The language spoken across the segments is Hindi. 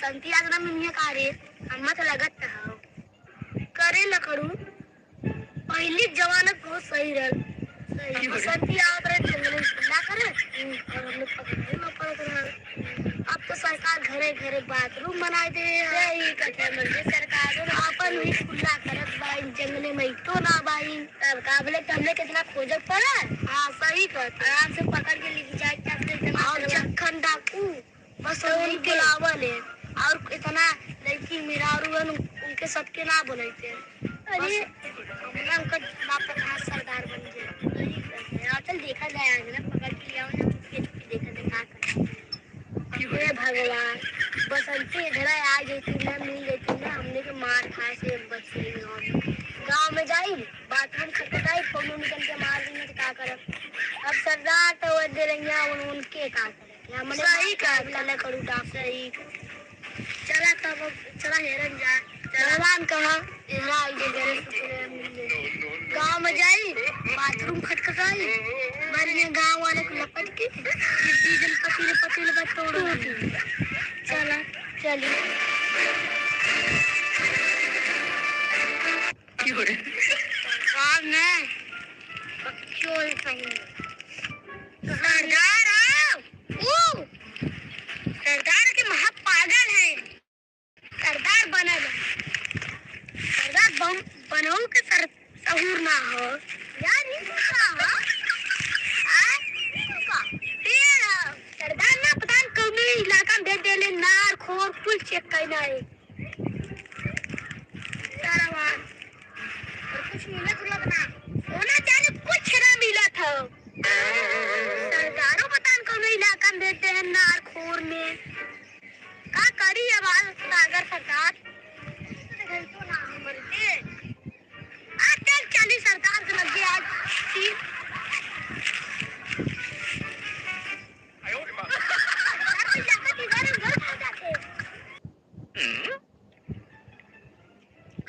बसंती आज ना मिनिया कारे अम्मा तो लगत था करे न करूं पहली जवानत बहुत सही रहा सही बसंती आवत रहे जंगल ना करे और हम लोग पकड़ने न पड़ रहा। अब तो सरकार घरे घरे बाथरूम बनाए दे सही कहते मंदिर सरकार अपन भी खुला करत बाइन जंगले में तो ना बाइन तब काबले हमने कितना खोजत पड़ा। हां सही कहते आराम से पकड़ के लेके जाए क्या और जखन डाकू बस उनके बुलावल है और इतना लड़की मेहरारू उनके सबके ना बुलाते अरे हमरा उनका बाप का सरदार बन गया। चल देखा जाए आज ना पकड़ के लिया ना देखा देखा हे भगवान बसंती इधर आ गई थी ना मिल गई थी ना हमने के मार खाए से बच गई। गाँव में जाई बाथरूम खटखटाई फोन निकल के मार देंगे तो क्या करब। अब सरदार तो वो दे रहेंगे उनके का करे सही कहा करूँ डाक सही चला तब चला हेरन जा भगवान कहा गाँव में जाई बाथरूम खटखटाई मरिए गाँव वाले को लपट के डीजल पतीले पर तोड़ चला चलिए सरकार ने क्यों सरदार सरदार के महा पागल है सरदार बना सरदार बनो के सर सहूर ना हो यार सरदार ना पता कौन इलाका में भेज देले नार खोर कुल चेक करना है सारा बात और कुछ मिला तुला बना होना जाने कुछ ना मिला था सरदारों पता कौन इलाका में भेजते हैं नार खोर में का करी आवाज सागर सरकार तो ना मरते आज चल चली सरकार से लग गई आज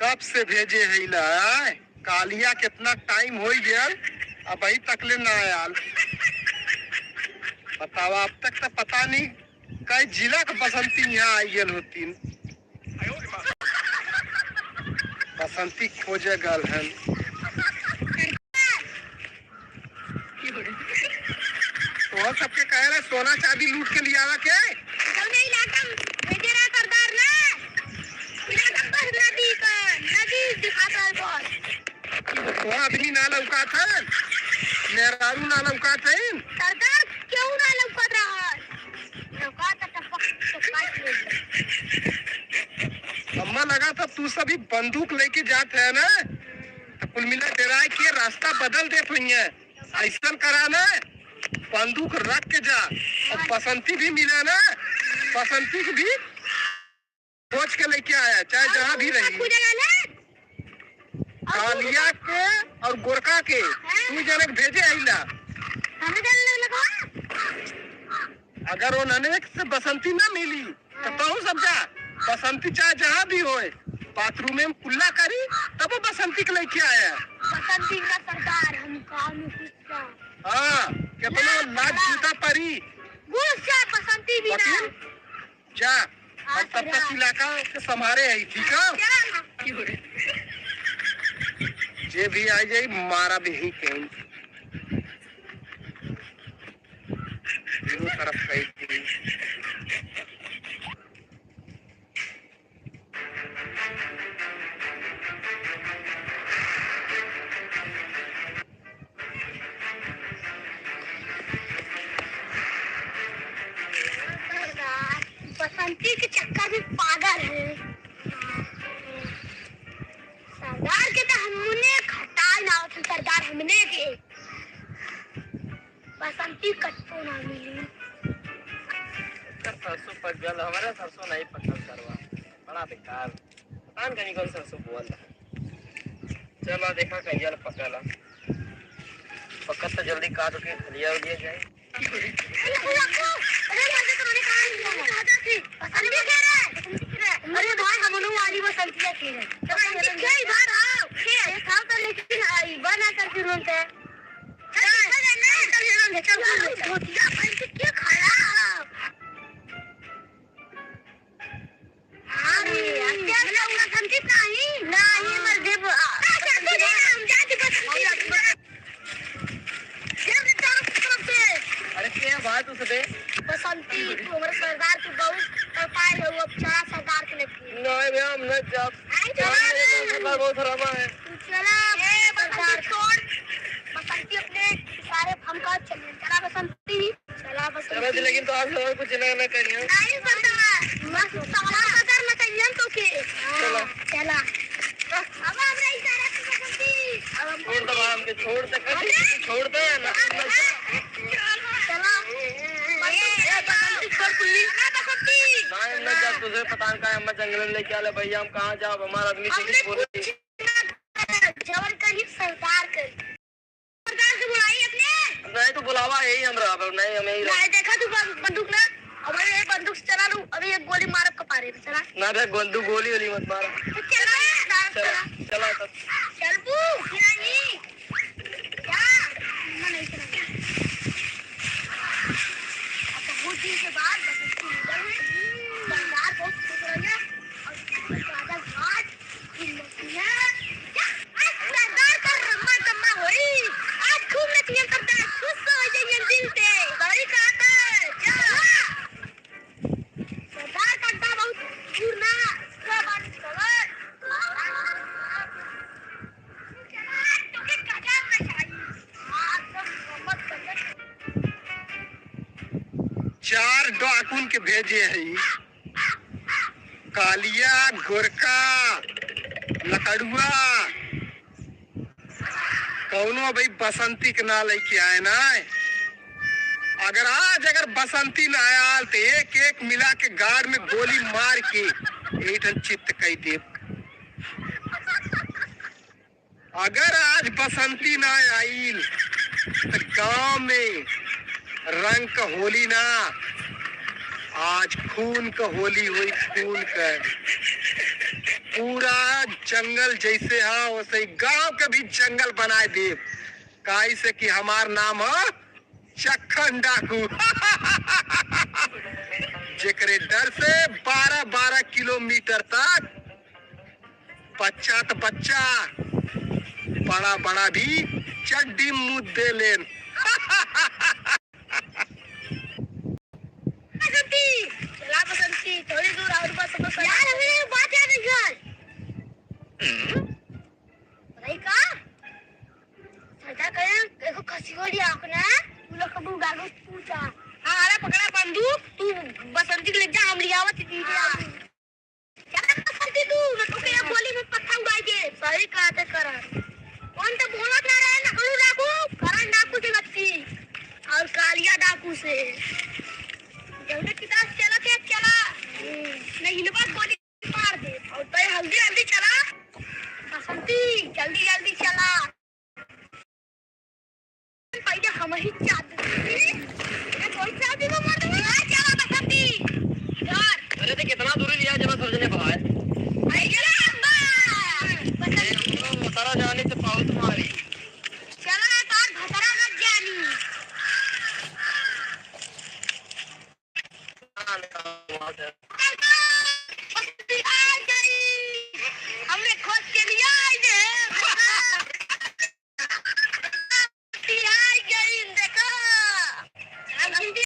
कब से भेजे है इला कालिया कितना टाइम हो गया अब अभी तक ले ना आयल बताओ अब तक तो पता नहीं कई जिला के बसंती यहाँ आई गल होती बसंती खोजे गल है तो सबके कह रहे सोना चांदी लूट के लिया के तो आदमी ना लौका था मेहरारू ना लौका था सरदार क्यों ना लौका रहा लौका अम्मा लगा था तू सभी बंदूक लेके जाते है ना तो कुल मिला तेरा के रास्ता बदल दे ऐसा करा ना बंदूक रख के जा और बसंती भी मिला ना बसंती को भी खोज के लेके आया चाहे जहाँ भी रही कालिया के और गोरखा के तू जनक भेजे आइला अगर वो ननेक से बसंती ना मिली तो कहूँ समझा बसंती चाहे जहाँ भी होए बाथरूम में कुल्ला करी तब वो बसंती के लेके आया बसंती का सरदार हम काम हाँ कितना लाज जूता परी बसंती भी ना जा हम तब तक इलाका के संभारे है ठीक है जे भी आ जाए मारा भी ही कहीं दोनों तरफ कहीं बसंती के चक्कर में पागल है पकल हमारा सरसों नहीं पकल करवा बड़ा बेकार पता नहीं कौन सरसों बोल चलो देखा कहीं पकल पक्का तो जल्दी काट के लिया उलिया जाए अरे भाई हम लोग वाली वो संतिया की है क्या इधर आओ ये था तो लेकिन आई बना करके रोते धोतिया पहन के क्या खड़ा अरे क्या लगा संति नहीं मर दे हम जाती बस अरे क्या बात उससे बसंती तू हमारे सरदार की बहुत पाए हो अब चला सरदार के लिए नहीं भैया हम न जब चला बहुत हरामा है चला ए बसंती छोड़ बसंती अपने सारे हम का चला बसंती चलो लेकिन तो आप लोगों को कुछ ना करिए नहीं करता मस्त साला सरदार न चाहिए तो के चला अब हमरा इशारा से बसंती अब हम छोड़ दो हम के छोड़ दे ना चला नहीं न जब तुझे पता नहीं हम जंगल में लेके आले भैया हम कहाँ जाओ हमारा आदमी से बोले जबर कहीं सरदार से बुलाई अपने नहीं तो बुलावा यही हमरा नहीं हमें नहीं देखा तू बंदूक ना अब ये बंदूक से चला लूं अभी एक गोली मार कपारे पे चला ना बे गोंदू गोली वाली मत मारा चला तो चल पू नहीं क्या मैं नहीं चला अब बहुत दिन के बाद बसंती निकल है सरदार बहुत खुश हो गया और राजा घाट हिम्मत है क्या आज सरदार का रम्मा तम्मा होई आज खूब नचियन करता है खुश हो जाइए दिल से बड़ी कहता है क्या सरदार करता बहुत पूर्णा क्या बात खबर चार डाकुन के भेजे है कालिया गोरका लकड़ुआ कौनो भाई बसंती के ना लेके आए ना अगर बसंती ना आया तो एक एक मिला के गाड़ में गोली मार के एक चित्त कई दे अगर आज बसंती ना आईल तो गांव में रंग का होली ना आज खून का होली हुई खून का पूरा जंगल जैसे है वैसे ही गांव के भी जंगल बनाए दे काई से कि हमार नाम है चक्खन डाकू जेकरे डर से 12-12 किलोमीटर तक बच्चा तो बच्चा बड़ा बड़ा भी चड्डी मुँह दे लेन चला बसंती थोड़ी दूर और बस यार हमें बात याद निकाल भाई का सरदार कहे देखो खसी गोली आंखना तू लोग कबू गागो पूछा हां अरे पकड़ा बंदूक तू बसंती को ले जा हम लियावा दीदी चला बसंती तू न तो के गोली में पत्थर उड़ाई दे सही कहते कर कौन तो बोलत ना रहे नकलू डाकू करण डाकू से लगती और कालिया डाकू से जल्दी किताब चला के चला नहीं इन बात गोली मार दे और तो जल्दी जल्दी चला बसंती जल्दी जल्दी चला पहले हम ही चाहते थे ये कोई चाहती